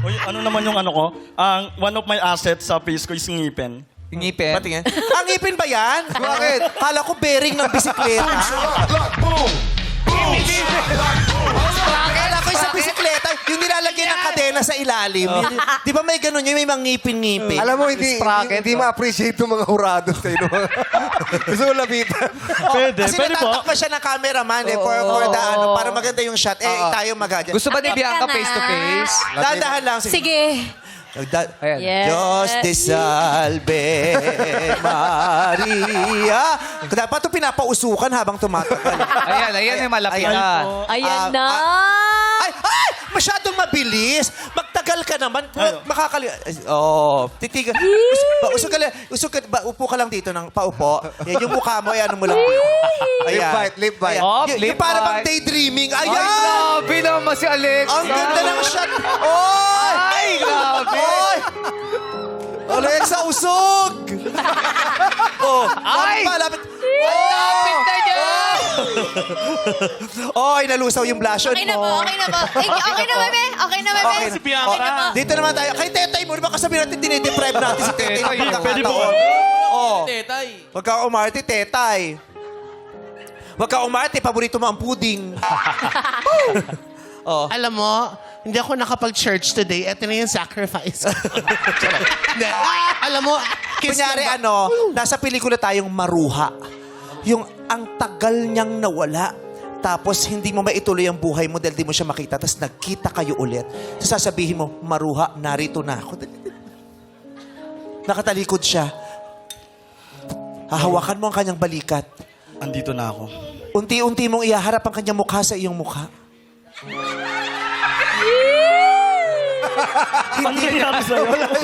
Uy, ano naman yung ano ko? Ang one of my assets sa face ko is ngipin. Ngipin? Patingin. Ang ngipin ba yan? Bakit? Kala ko bearing ng bisikleta. Kala ko yung sa bisikleta, yung nilalagyan ng kadena sa ilalim. Di ba may ganun yun? May mga ngipin-ngipin. Alam mo, hindi ma-appreciate yung mga hurado sa'yo. Gusto mo lapitan. Pwede, Kasi pwede po. natatakpa siya ng cameraman for the ano, para maganda yung shot. Tayo magadyan. Gusto ba ni Akit Bianca ka na. face to face? Dahan lang. Sige. Ayan. Yes. Diyos te salve Maria. Dapat ito pinapausukan habang tumatagal. Ayan yung malapitan. Ayan na. Ay! Masyadong mabilis. Magtagal ka naman. Titigan. Upo ka lang dito ng paupo. Yan, yung mukha mo, ano mo lang. Lip bite. Oh, Yung lip para bang bite. daydreaming. Ay, Ayan! grabe naman si Alex. Ang ganda ng shot. Oy! Ay, grabe. Oy! Alexa, usog! Ay! Lapit. Lapit na niya! Oy, nalusaw yung blush on Okay na po, mo. okay na po. Okay na, bebe. Okay na, bebe. Okay na. Si Bianca. Dito naman tayo. Kay Tetay mo, di ba kasabihin natin dinideprive natin si Tetay? Tetay, pwede po. Tetay. Huwag ka umarte, Tetay. Huwag ka umarte, paborito mo ang pudding. Alam mo, hindi ako nakapag-church today. Ito na yung sacrifice. Hindi. Alam mo, kiss Kunyari, lang ba- nasa pelikula tayong Maruha. Yung ang tagal niyang nawala. Tapos hindi mo maituloy ang buhay mo dahil di mo siya makita. Tapos nagkita kayo ulit. Tapos sasabihin mo, Maruha, narito na ako. Nakatalikod siya. Hahawakan mo ang kanyang balikat. Andito na ako. Unti-unti mong ihaharap ang kanyang mukha sa iyong mukha. Ano nangyari sa'yo?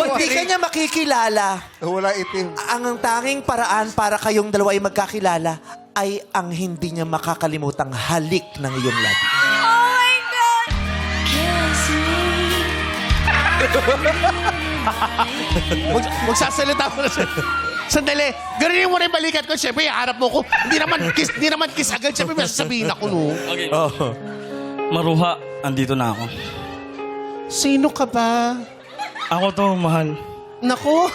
Hindi ka niya makikilala. Wala itim. Ang tanging paraan para kayong dalawa ay magkakilala ay ang hindi niya makakalimutang halik ng iyong labi. Oh my God! Kiss me. Magsasalita mo na siya. Sandali, ganun mo rin balikat ko. Siyempre, harap mo ko. Hindi naman kiss agad. Siyempre, may sasabihin ako, no? Okay. Maruha, andito na ako. Sino ka ba? Ako to, mahal. Naku,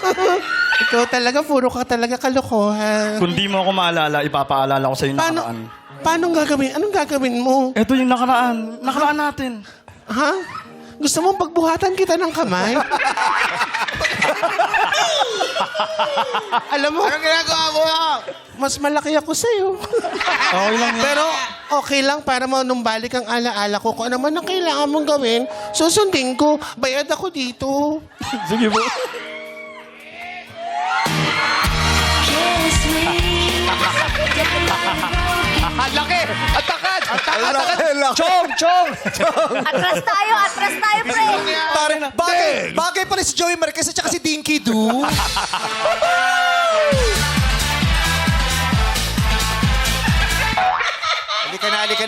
ikaw talaga, puro ka talaga kalokohan. Kung di mo ako maalala, ipapaalala ko sa'yo yung nakaraan. Paano gagawin? Anong gagawin mo? Ito yung nakaraan. Nakaraan natin. Ha? Gusto mong pagbuhatan kita ng kamay? Alam mo, anong ginagawa mo? Mas malaki ako sa'yo. Okay lang yan. Pero okay lang para manumbalik ang alaala ko. Kung ano man ang kailangan mong gawin, susundin ko. Bayad ako dito. Sige po. Kiss me. Laki! At takad! Chong! Atras tayo, pre. Bagay pala si Joey Marquez at saka si Dinky Doo. Halika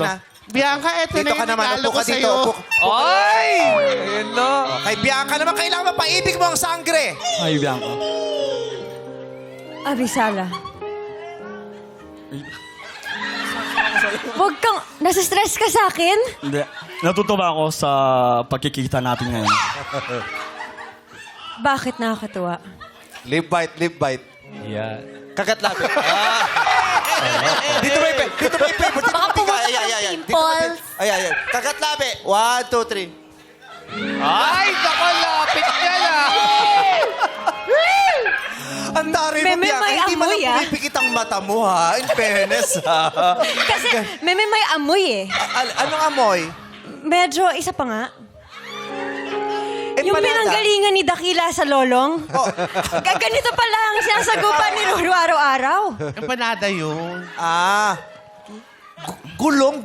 na. Bianca, eto Dito na ka yung naman, regalo upo ko ka dito. sa'yo. Ay! Ayun no. Kay Bianca naman, kailangan mapaibig mo ang sangre. Ay, Bianca. Abisala. Huwag kang... Nasa-stress ka sa akin? Hindi. Natutuwa ako sa pagkikita natin ngayon. Bakit nakakatuwa? Lip bite. Yan. Kagat labi. Dito may paper. Baka pumusok ng pimples. Ay. Kagat labi. 1, 2, 3. Ay, naku, lapit niya na. Ang dari mo, Meme, Bianca. may Hindi man amoy, lang pumipikit ang mata mo, ha? In fairness, ha? Kasi may amoy eh. Anong amoy? Medyo isa pa nga. Yung pinanggalingan ni Dakila sa lolong. Ganito pala ang sinasagupan ni Ruru araw-araw. Empanada yun. Gulong.